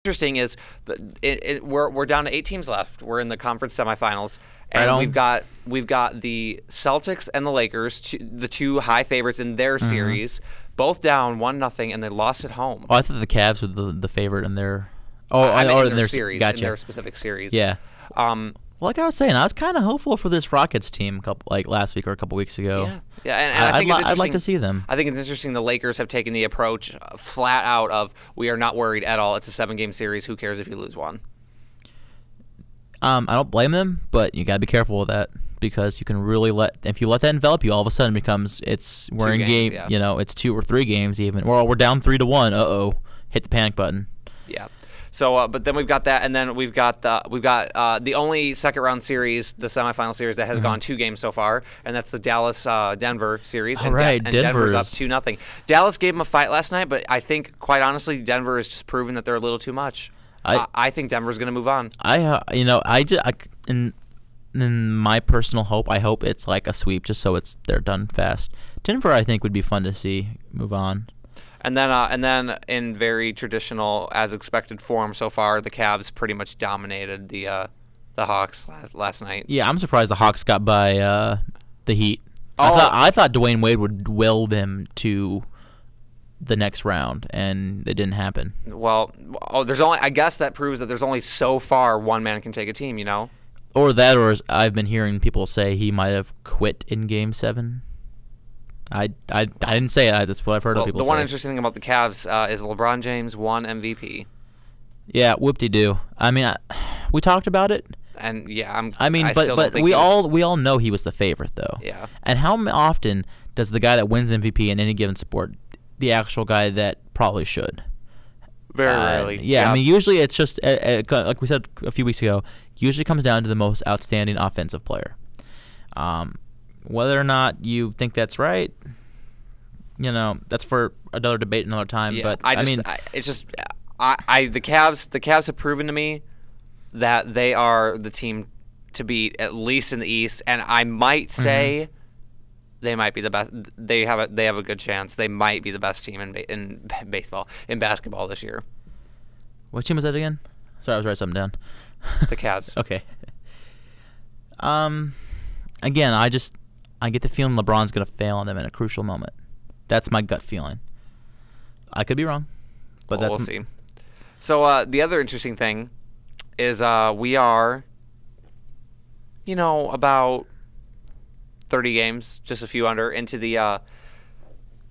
interesting is we're down to 8 teams left. We're in the conference semifinals, and Right we've got the Celtics and the Lakers, the two high favorites in their series, both down 1-0, and they lost at home. Oh, I thought the Cavs were the favorite in their in their series, gotcha. in their specific series. Yeah. Like I was saying, I was kind of hopeful for this Rockets team last week or a couple weeks ago. Yeah, and I think it's interesting. I'd like to see them. I think it's interesting the Lakers have taken the approach flat out of, we are not worried at all. It's a 7-game series. Who cares if you lose one? I don't blame them, but you got to be careful with that because you can really if you let that envelop you, all of a sudden we're in game. Yeah. It's 2 or 3 games even. Well, we're down 3-1. Hit the panic button. Yeah. So, but then we've got that, and then we've got the only second round series, the semifinal series that has gone 2 games so far, and that's the Dallas Denver series. All right, and Denver's up 2-0. Dallas gave them a fight last night, but I think quite honestly, Denver has just proven that they're a little too much. I think Denver's going to move on. In my personal hope, I hope it's like a sweep, just so they're done fast. Denver, I think, would be fun to see move on. And then in very traditional, as expected form so far, the Cavs pretty much dominated the Hawks last night. Yeah, I'm surprised the Hawks got by the Heat. I thought Dwayne Wade would will them to the next round, and it didn't happen. Well, I guess that proves that there's only so far one man can take a team, Or I've been hearing people say he might have quit in Game 7. I didn't say it. That's what I've heard of people say. The one interesting thing about the Cavs is LeBron James won MVP. Yeah, whoop-de-doo. I mean, we talked about it. And yeah, but we all know he was the favorite though. Yeah. And how often does the guy that wins MVP in any given sport the actual guy that probably should? Very rarely. Yeah, I mean, usually it's just like we said a few weeks ago. Usually comes down to the most outstanding offensive player. Whether or not you think that's right, that's for another debate another time. Yeah, but the Cavs have proven to me that they are the team to beat, at least in the East, and I might say they might be the best. They have a good chance. They might be the best team in basketball this year. What team was that again? Sorry, I was writing something down. The Cavs. Okay. Again, I get the feeling LeBron's going to fail on them in a crucial moment. That's my gut feeling. I could be wrong, but we'll see. So the other interesting thing is we are, about 30 games, just a few under, into the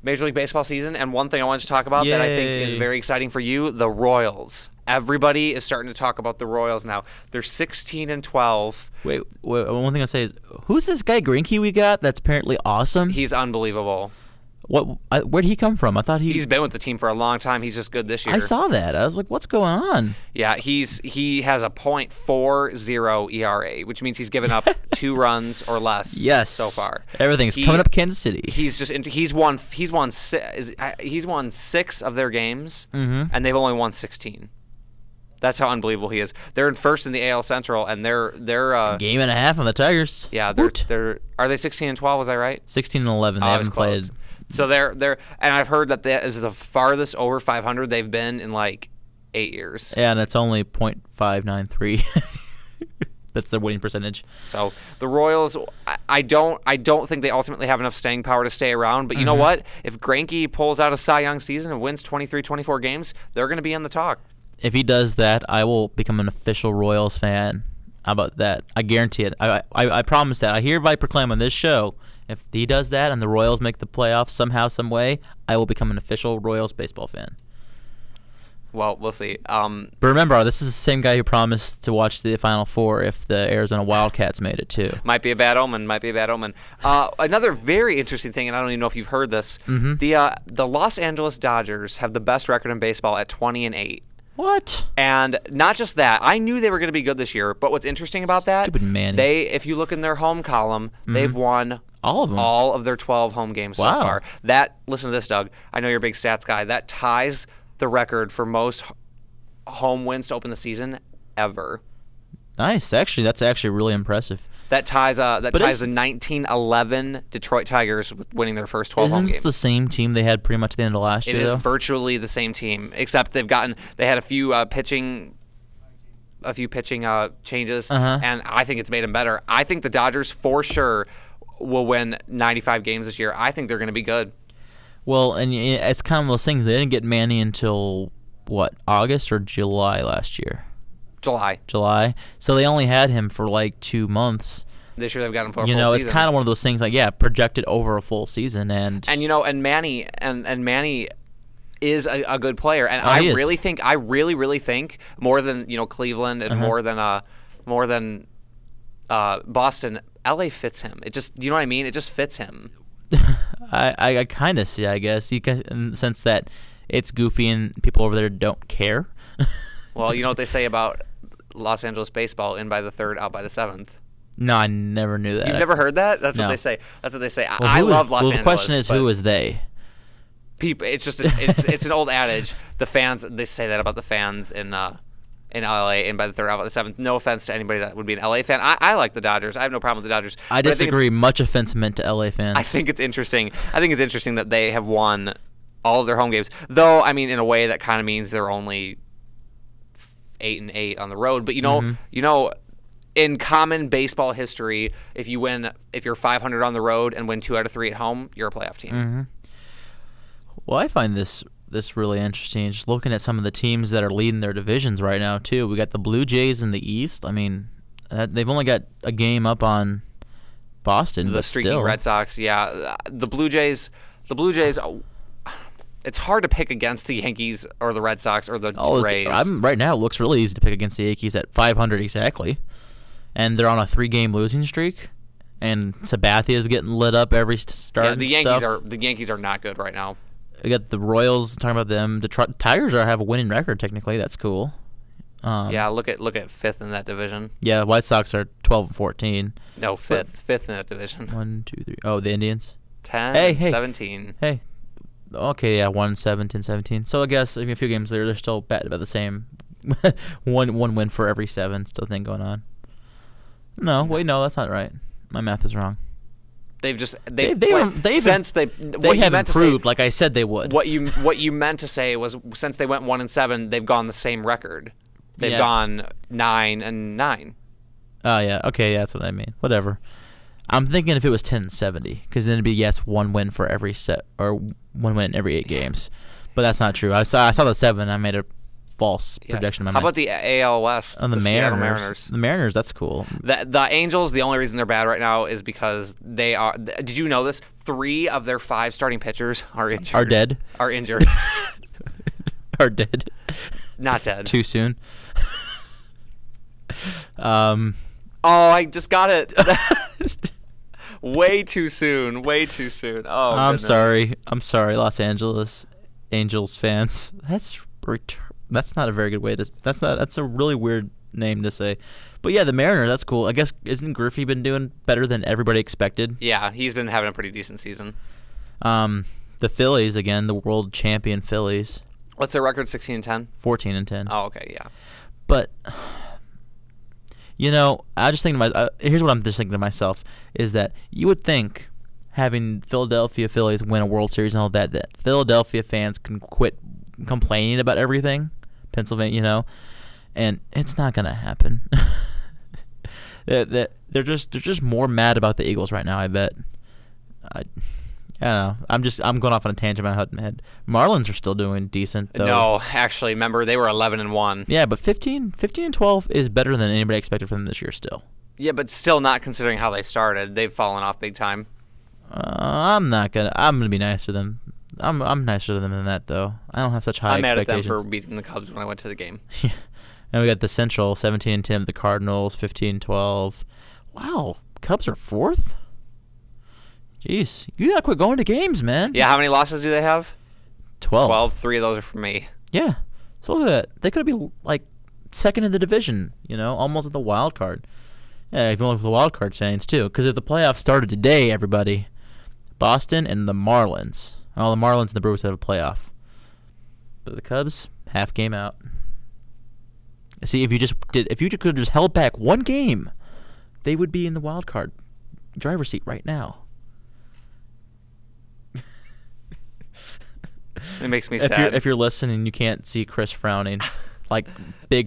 Major League Baseball season. And one thing I wanted to talk about that I think is very exciting for you, the Royals. Everybody is starting to talk about the Royals now. They're 16-12. Wait, one thing I'll say is, who's this guy Greinke we got that's apparently awesome? He's unbelievable. Where'd he come from? I thought he's been with the team for a long time. He's just good this year. I saw that. I was like, what's going on? Yeah, he has a .40 ERA, which means he's given up 2 runs or less. So far. Everything's coming up Kansas City. He's won 6 of their games, and they've only won 16. That's how unbelievable he is. They're in first in the AL Central, and they're game and a half on the Tigers. Yeah, they're are they 16-12? Was I right? 16-11. They haven't played. So they're and I've heard that this is the farthest over 500 they've been in like 8 years. Yeah, and it's only .593. That's their winning percentage. So the Royals, I don't think they ultimately have enough staying power to stay around. But you know what? If Greinke pulls out a Cy Young season and wins 23, 24 games, they're going to be in the talk. If he does that, I will become an official Royals fan. How about that? I guarantee it. I promise that. I hereby proclaim on this show, if he does that and the Royals make the playoffs somehow, some way, I will become an official Royals baseball fan. Well, we'll see. But remember, this is the same guy who promised to watch the Final Four if the Arizona Wildcats made it too. Might be a bad omen. Another very interesting thing, and I don't even know if you've heard this. The Los Angeles Dodgers have the best record in baseball at 20-8. What? And not just that, I knew they were going to be good this year. But what's interesting about that? Stupid Manny. If you look in their home column, they've won all of them, all of their 12 home games so far. Listen to this, Doug. I know you're a big stats guy. That ties the record for most home wins to open the season ever. Nice. Actually, that's actually really impressive. That ties the 1911 Detroit Tigers with winning their first 12 home games. Isn't it the same team they had pretty much at the end of last year? It is virtually the same team, except they had a few pitching changes, and I think it's made them better. I think the Dodgers for sure will win 95 games this year. I think they're going to be good. Well, and it's kind of those things. They didn't get Manny until what, August or July last year? July. So they only had him for like 2 months. This year they've got him for a full season. It's kind of one of those things like, projected over a full season. And Manny is a good player. And I really think more than, Cleveland and more than Boston, LA fits him. It just, you know what I mean? It just fits him. I kind of see, I guess, in the sense that it's goofy and people over there don't care. Well, you know what they say about Los Angeles baseball: in by the third, out by the seventh. No, I never knew that. You've never heard that? That's what they say. That's what they say. Well, I love Los Angeles. The question is, who is they? People. It's just it's an old adage. The fans, they say that about the fans in LA, in by the third, out by the seventh. No offense to anybody that would be an LA fan. I like the Dodgers. I have no problem with the Dodgers. I disagree. Much offense meant to LA fans. I think it's interesting. That they have won all of their home games. Though, I mean, in a way that kind of means they're only 8-8 on the road. But in common baseball history, if you're 500 on the road and win 2 out of 3 at home, you're a playoff team. Mm-hmm. Well, I find this really interesting. Just looking at some of the teams that are leading their divisions right now too. We got the Blue Jays in the East. I mean, they've only got a game up on Boston. The streaking Red Sox, yeah. The Blue Jays. It's hard to pick against the Yankees or the Red Sox or the Rays. Right now, it looks really easy to pick against the Yankees at 500 exactly. And they're on a 3-game losing streak. And Sabathia is getting lit up every start. Yeah, the Yankees are not good right now. We got the Royals, talking about them. The Tigers have a winning record technically. That's cool. Look at fifth in that division. Yeah, White Sox are 12-14. No, fifth in that division. 1, 2, 3. Oh, the Indians. 17. Hey. Okay, yeah, 1-17. So I guess a few games later, they're still batting about the same. one win for every 7 still thing going on. No, wait, no, that's not right. My math is wrong. They have improved, like I said they would. What you meant to say was since they went 1-7, they've gone the same record. They've gone 9-9. Oh yeah, okay, yeah, that's what I mean. Whatever. I'm thinking if it was 10-70, because then it'd be one win for every set or 1 win in every 8 games. But that's not true. I saw the 7. I made a false projection in my mind. How about the AL West? The Mariners. The Mariners, that's cool. The Angels, the only reason they're bad right now is because they are. Did you know this? 3 of their 5 starting pitchers are injured. Are dead. Are injured. Are dead. Not dead. Too soon. Oh, I just got it. Way too soon. Oh, I'm sorry, Los Angeles Angels fans. That's not a very good way to. That's a really weird name to say. But yeah, the Mariners. That's cool. I guess isn't Griffey been doing better than everybody expected? Yeah, he's been having a pretty decent season. The Phillies again, the world champion Phillies. What's their record? 16-10. 14-10. Oh, okay, yeah. But. I just think here's what I'm just thinking to myself is that you would think having Philadelphia Phillies win a World Series and all that Philadelphia fans can quit complaining about everything, Pennsylvania, and it's not gonna happen. they're just more mad about the Eagles right now. I bet. I don't know. I'm going off on a tangent in my head. Marlins are still doing decent, though. No, actually, remember they were 11-1. Yeah, but 15-12 is better than anybody expected from them this year still. Yeah, but still not considering how they started. They've fallen off big time. I'm gonna be nicer to them. I'm nicer to them than that, though. I don't have such high expectations. I'm mad at them for beating the Cubs when I went to the game. Yeah. And we got the Central 17-10, the Cardinals 15-12. Wow, Cubs are 4th. Jeez, you gotta quit going to games, man. Yeah, how many losses do they have? 12. 3 of those are for me. Yeah. So look at that. They could be like second in the division, almost at the wild card. Yeah, if you look at the wild card standings too, because if the playoffs started today, everybody, Boston and the Marlins. Oh, the Marlins and the Brewers have a playoff. But the Cubs, half game out. See, if you could have just held back one game, they would be in the wild card driver's seat right now. It makes me sad. If you're listening, you can't see Chris frowning, like big